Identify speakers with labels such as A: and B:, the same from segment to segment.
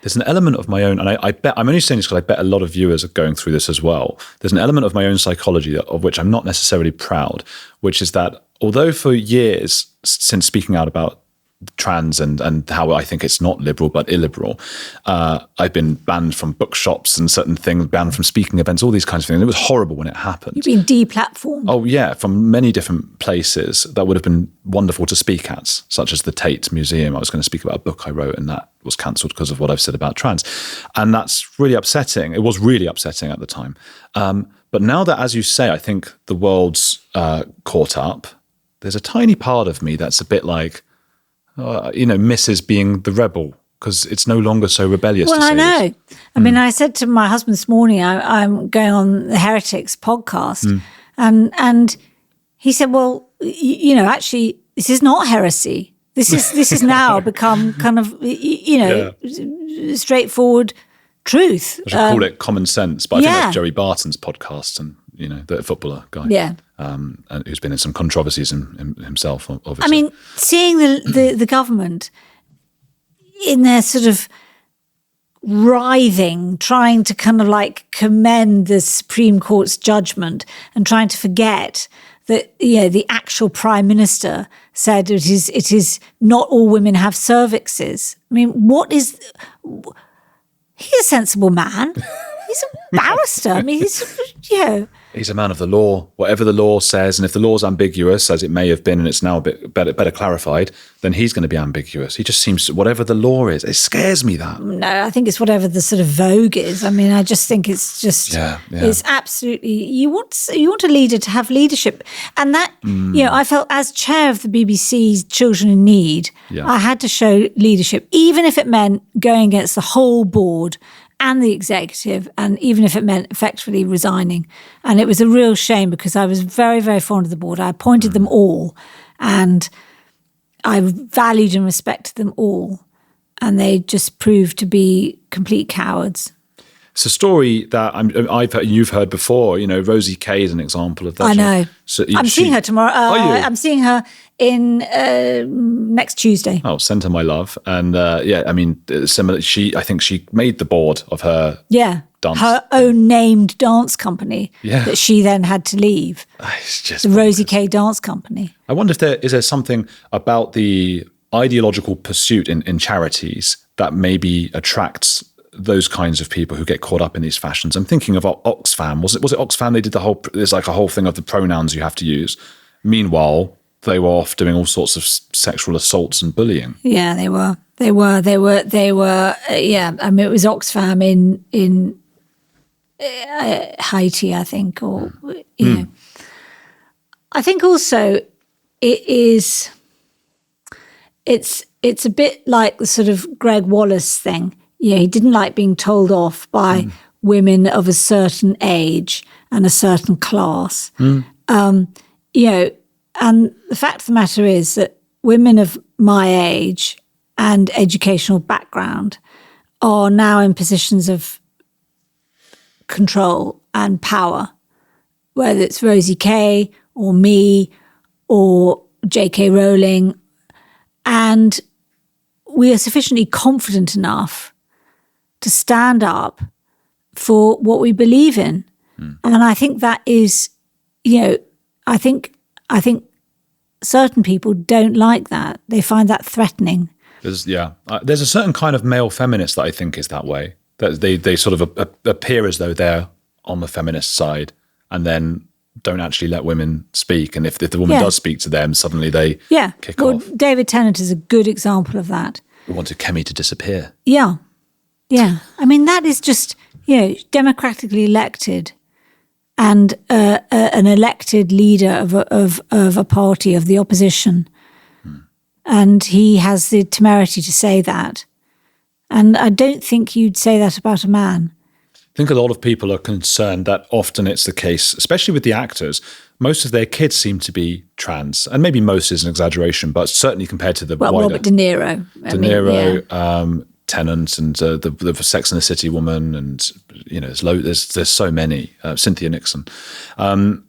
A: there's an element of my own, and I bet, I'm only saying this because I bet a lot of viewers are going through this as well. There's an element of my own psychology of which I'm not necessarily proud, which is that although for years since speaking out about trans and how I think it's not liberal but illiberal, I've been banned from bookshops and certain things, banned from speaking events, all these kinds of things. It was horrible when it happened.
B: You've been deplatformed.
A: Oh yeah, from many different places that would have been wonderful to speak at, such as the Tate Museum. I was going to speak about a book I wrote and that was cancelled because of what I've said about trans. And that's really upsetting. It was really upsetting at the time. But now that, as you say, I think the world's caught up, there's a tiny part of me that's a bit like, misses being the rebel because it's no longer so rebellious.
B: Well,
A: to say
B: I know.
A: This.
B: I mean, I said to my husband this morning, I'm going on the Heretics podcast, and he said, "Well, actually, this is not heresy. This is now become kind of straightforward truth."
A: I should call it common sense, but I think that's Jerry Barton's podcast, and the footballer guy.
B: Yeah.
A: And who's been in some controversies himself, obviously.
B: I mean, seeing the government in their sort of writhing, trying to kind of like commend the Supreme Court's judgment and trying to forget that the actual Prime Minister said it is not all women have cervixes. I mean, he's a sensible man. He's a barrister. I mean,
A: he's a man of the law. Whatever the law says, and if the law's ambiguous, as it may have been, and it's now a bit better clarified, then he's going to be ambiguous. He just seems, whatever the law is, it scares me that.
B: No, I think it's whatever the sort of vogue is. I mean, I just think it's just, it's absolutely, you want a leader to have leadership. And that, I felt as chair of the BBC's Children in Need, I had to show leadership, even if it meant going against the whole board and the executive, and even if it meant effectively resigning. And it was a real shame because I was very, very fond of the board. I appointed them all and I valued and respected them all. And they just proved to be complete cowards.
A: It's a story that you've heard before. Rosie Kay is an example of that.
B: I know.
A: So
B: I'm seeing her tomorrow. I'm seeing her in next Tuesday.
A: Oh, send her my love. And similar. I think she made the board of her dance.
B: Her own named dance company that she then had to leave.
A: It's just
B: the Rosie Kay Dance Company.
A: I wonder if there something about the ideological pursuit in charities that maybe attracts those kinds of people who get caught up in these fashions. I'm thinking of Oxfam. Was it Oxfam? They did there's like a whole thing of the pronouns you have to use. Meanwhile, they were off doing all sorts of sexual assaults and bullying. Yeah, they were. Yeah, I mean, it was Oxfam in Haiti, I think, or know. I think also it's a bit like the sort of Greg Wallace thing. He didn't like being told off by women of a certain age and a certain class. And the fact of the matter is that women of my age and educational background are now in positions of control and power, whether it's Rosie Kay or me or J.K. Rowling. And we are sufficiently confident enough to stand up for what we believe in. And I think that is, I think certain people don't like that. They find that threatening. There's a certain kind of male feminist that I think is that way. That they sort of appear as though they're on the feminist side and then don't actually let women speak. And if the woman does speak to them, suddenly they kick off. David Tennant is a good example of that. We wanted Kemi to disappear. Yeah. I mean, that is just, democratically elected and an elected leader of a party, of the opposition. And he has the temerity to say that. And I don't think you'd say that about a man. I think a lot of people are concerned that often it's the case, especially with the actors, most of their kids seem to be trans. And maybe most is an exaggeration, but certainly compared to the wider. Robert De Niro. Tennant and the Sex and the City woman, and there's so many. Cynthia Nixon, and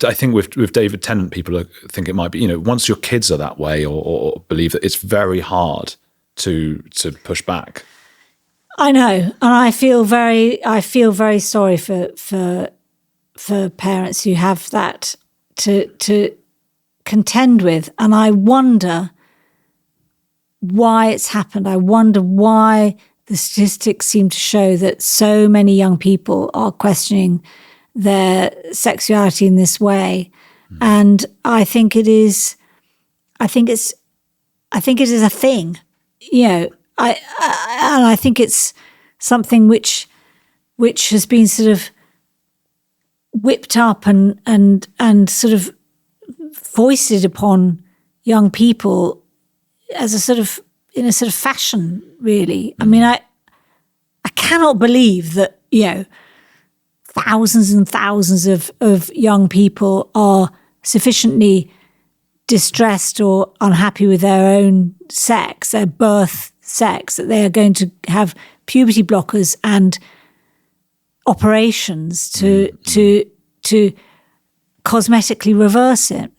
A: I think with David Tennant, people think it might be once your kids are that way or believe that, it's very hard
C: to push back.
B: I know, and I feel very sorry for parents who have that to contend with, and I wonder why it's happened. I wonder why the statistics seem to show that so many young people are questioning their sexuality in this way. And I think it is a thing, and I think it's something which has been sort of whipped up and sort of foisted upon young people as in a sort of fashion, really. I mean, I cannot believe that, thousands and thousands of young people are sufficiently distressed or unhappy with their own sex, their birth sex, that they are going to have puberty blockers and operations to cosmetically reverse it.